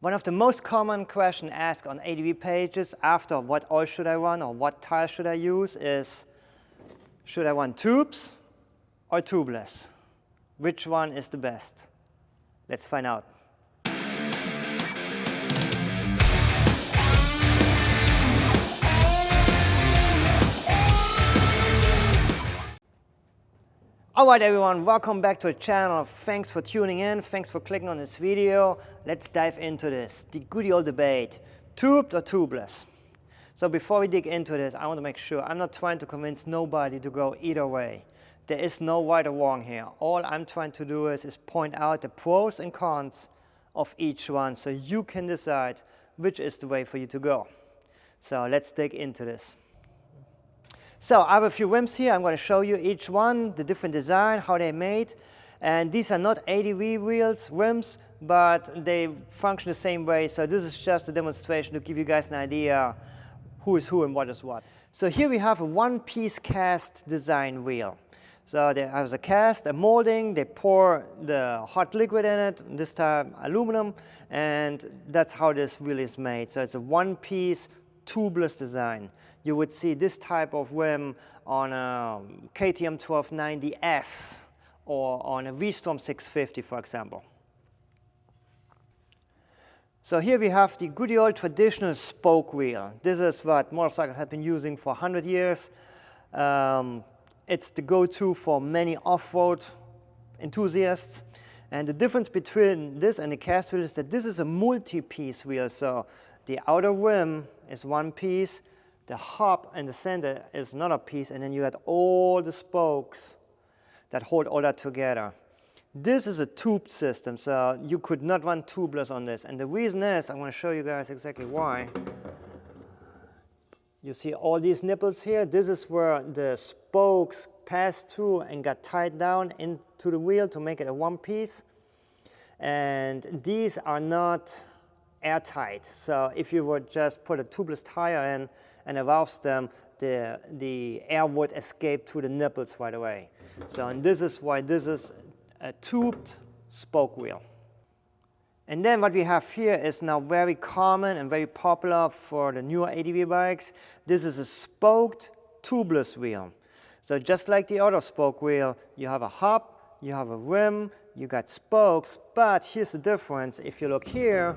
One of the most common questions asked on ADV pages after what oil should I run or what tire should I use is, should I run tubes or tubeless? Which one is the best? Let's find out. Alright everyone, welcome back to the channel. Thanks for tuning in, thanks for clicking on this video. Let's dive into this, the goody old debate, tubed or tubeless. So before we dig into this, I want to make sure I'm not trying to convince nobody to go either way. There is no right or wrong here. All I'm trying to do is point out the pros and cons of each one so you can decide which is the way for you to go. So let's dig into this. So I have a few rims here. I'm going to show you each one, the different design, how they're made. And these are not ADV wheels, rims, but they function the same way. So this is just a demonstration to give you guys an idea who is who and what is what. So here we have a one-piece cast design wheel. So there has a cast, a molding, they pour the hot liquid in it, this time aluminum, and that's how this wheel is made. So it's a one-piece tubeless design. You would see this type of rim on a KTM 1290S or on a V-Storm 650, for example. So here we have the good old traditional spoke wheel. This is what motorcycles have been using for 100 years. It's the go-to for many off-road enthusiasts. And the difference between this and the cast wheel is that this is a multi-piece wheel. So the outer rim is one piece, the hub and the center is another piece, and then you got all the spokes that hold all that together. This is a tubed system, so you could not run tubeless on this. And the reason is, I'm going to show you guys exactly why. You see all these nipples here? This is where the spokes passed through and got tied down into the wheel to make it a one piece. And these are not airtight. So if you would just put a tubeless tire in and arouse them, the air would escape through the nipples right away. So and this is why this is a tubed spoke wheel. And then what we have here is now very common and very popular for the newer ADV bikes. This is a spoked tubeless wheel. So just like the other spoke wheel, you have a hub, you have a rim, you got spokes, but here's the difference. If you look here,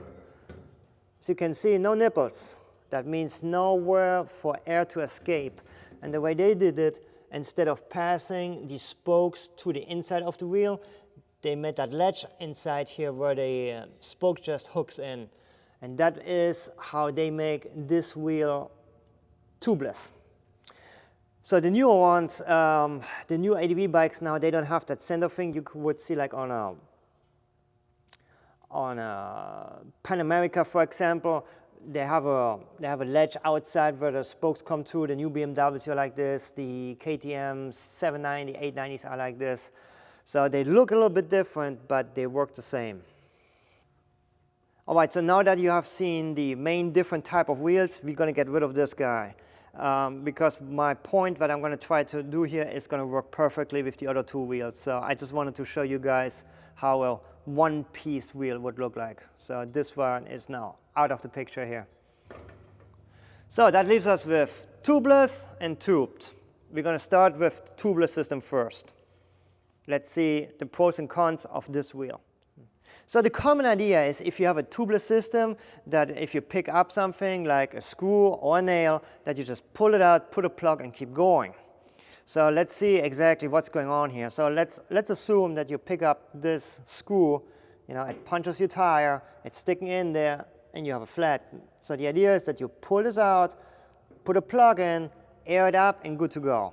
as you can see, no nipples. That means nowhere for air to escape. And the way they did it, instead of passing the spokes to the inside of the wheel, they made that latch inside here where the spoke just hooks in. And that is how they make this wheel tubeless. So the newer ones, the new ADV bikes now, they don't have that center thing you would see like on a Pan America, for example. They have a ledge outside where the spokes come through. The new BMWs are like this. The KTM 790, 890s are like this. So they look a little bit different, but they work the same. All right, so now that you have seen the main different type of wheels, we're going to get rid of this guy. Because my point that I'm going to try to do here is going to work perfectly with the other two wheels. So I just wanted to show you guys how a one-piece wheel would look like. So this one is now out of the picture here. So that leaves us with tubeless and tubed. We're going to start with the tubeless system first. Let's see the pros and cons of this wheel. So the common idea is if you have a tubeless system, that if you pick up something like a screw or a nail, that you just pull it out, put a plug, and keep going. So let's see exactly what's going on here. So let's assume that you pick up this screw, you know, it punches your tire, it's sticking in there, and you have a flat. So the idea is that you pull this out, put a plug in, air it up, and good to go.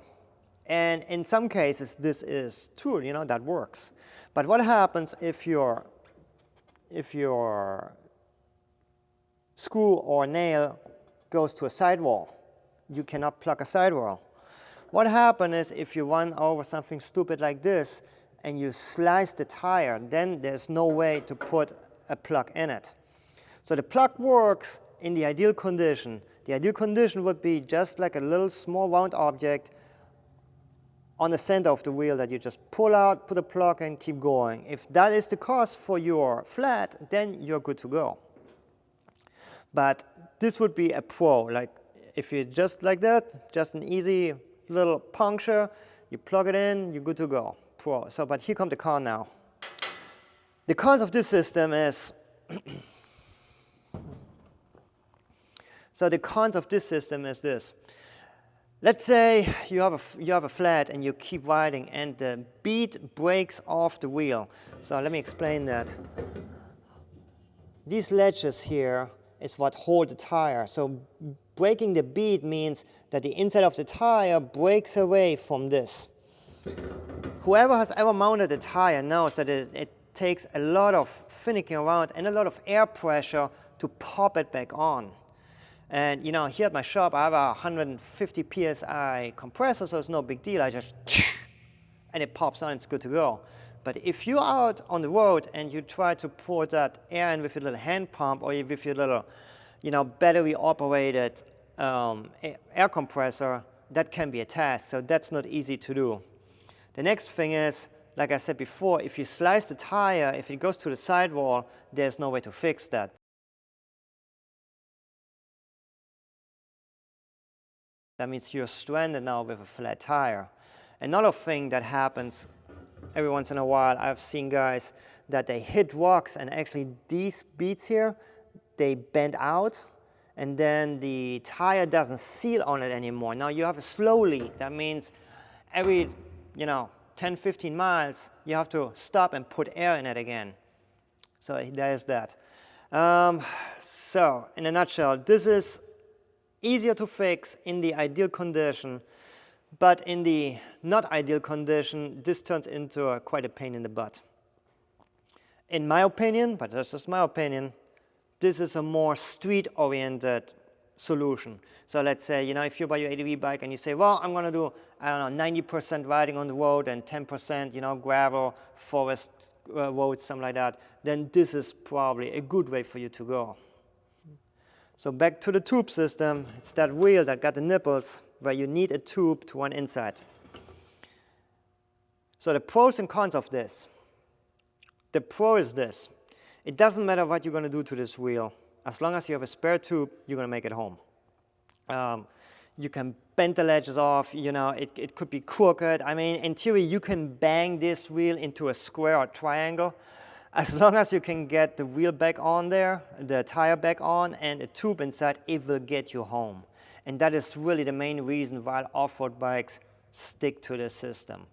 And in some cases, this is true, you know, that works. But what happens if your screw or nail goes to a sidewall? You cannot plug a sidewall. What happens is if you run over something stupid like this and you slice the tire, then there's no way to put a plug in it. So the plug works in the ideal condition. The ideal condition would be just like a little small round object on the center of the wheel that you just pull out, put a plug, and keep going. If that is the cause for your flat, then you're good to go. But this would be a pro. Like if you just like that, just an easy little puncture, you plug it in, you're good to go. Pro. So, but here comes the con now. The cons of this system is, so the cons of this system is this. Let's say you have a flat and you keep riding and the bead breaks off the wheel. So let me explain that. These ledges here is what hold the tire. So breaking the bead means that the inside of the tire breaks away from this. Whoever has ever mounted a tire knows that it takes a lot of finicking around and a lot of air pressure to pop it back on. And you know, here at my shop, I have a 150 psi compressor, so it's no big deal. I just, and it pops on, it's good to go. But if you're out on the road and you try to pour that air in with your little hand pump or with your little, you know, battery-operated air compressor, that can be a task. So that's not easy to do. The next thing is, like I said before, if you slice the tire, if it goes to the sidewall, there's no way to fix that. That means you're stranded now with a flat tire. Another thing that happens every once in a while, I've seen guys that they hit rocks and actually these beads here, they bend out and then the tire doesn't seal on it anymore. Now you have a slow leak. That means every, 10, 15 miles, you have to stop and put air in it again. So there's that. So in a nutshell, this is easier to fix in the ideal condition, but in the not ideal condition, this turns into quite a pain in the butt. In my opinion, but that's just my opinion, this is a more street-oriented solution. So let's say, if you buy your ADV bike and you say, well, I'm going to do, 90% riding on the road and 10%, gravel, forest roads, something like that, then this is probably a good way for you to go. So back to the tube system, it's that wheel that got the nipples where you need a tube to run inside. So the pros and cons of this. The pro is this. It doesn't matter what you're going to do to this wheel. As long as you have a spare tube, you're going to make it home. You can bend the ledges off, it could be crooked. I mean, in theory, you can bang this wheel into a square or triangle. As long as you can get the wheel back on there, the tire back on, and a tube inside, it will get you home. And that is really the main reason why off-road bikes stick to this system.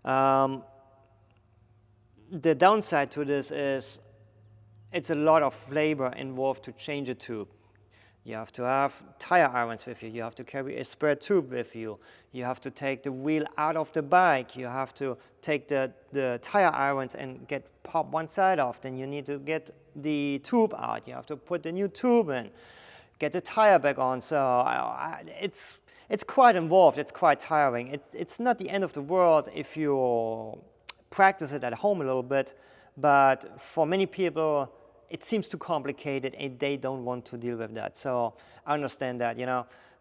The downside to this is it's a lot of labor involved to change a tube. You have to have tire irons with you. You have to carry a spare tube with you. You have to take the wheel out of the bike. You have to take the tire irons and pop one side off. Then you need to get the tube out. You have to put the new tube in, get the tire back on. So it's quite involved. It's quite tiring. It's not the end of the world if you practice it at home a little bit. But for many people, it seems too complicated and they don't want to deal with that. So I understand that,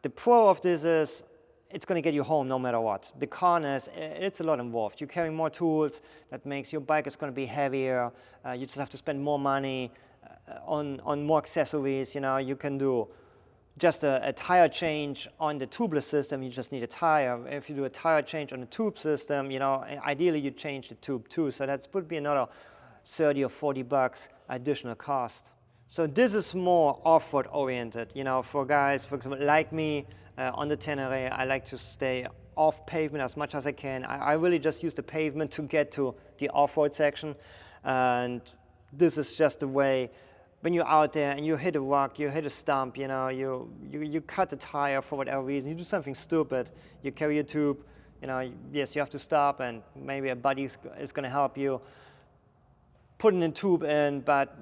The pro of this is it's going to get you home no matter what. The con is it's a lot involved. You're carrying more tools. That makes your bike is going to be heavier. You just have to spend more money on more accessories. You can do just a tire change on the tubeless system. You just need a tire. If you do a tire change on the tube system, ideally you change the tube too. So that would be another 30 or 40 bucks additional cost. So this is more off-road oriented, for guys, for example, like me on the Tenere. I like to stay off pavement as much as I can. I really just use the pavement to get to the off-road section. And this is just the way, when you're out there and you hit a rock, you hit a stump, you cut the tire for whatever reason, you do something stupid, you carry a tube, yes, you have to stop and maybe a buddy is going to help you putting a tube in, but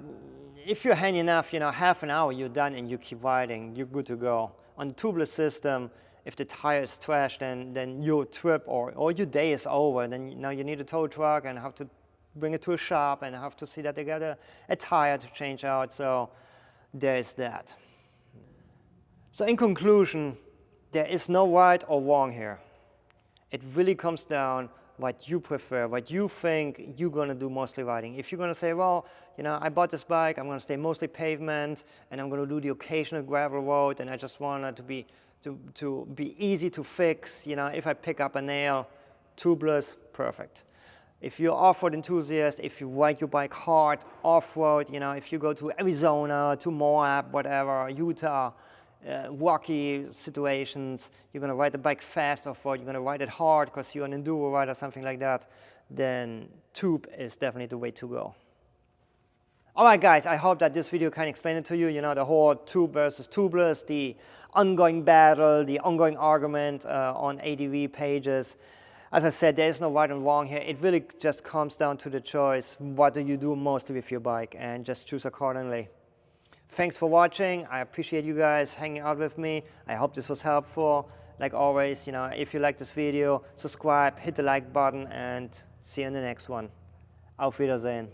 if you're handy enough, half an hour you're done and you keep riding, you're good to go. On the tubeless system, if the tire is trashed, then your trip or your day is over. Then now you need a tow truck and have to bring it to a shop and have to see that they got a tire to change out. So there is that. So in conclusion, there is no right or wrong here. It really comes down what you prefer, what you think you're gonna do mostly riding. If you're gonna say, well, you know, I bought this bike, I'm gonna stay mostly pavement, and I'm gonna do the occasional gravel road, and I just want it to be easy to fix, you know, if I pick up a nail, tubeless, perfect. If you're off-road enthusiast, if you ride your bike hard, off-road, you know, if you go to Arizona, to Moab, whatever, Utah, rocky situations, you're gonna ride the bike fast off-road, you're gonna ride it hard because you're an enduro rider, something like that, then tube is definitely the way to go. All right, guys, I hope that this video can explain it to you, you know, the whole tube versus tubeless, the ongoing battle, the ongoing argument on ADV pages. As I said, there is no right and wrong here. It really just comes down to the choice. What do you do mostly with your bike? And just choose accordingly. Thanks for watching. I appreciate you guys hanging out with me. I hope this was helpful. Like always, you know, if you like this video, subscribe, hit the like button, and see you in the next one. Auf Wiedersehen.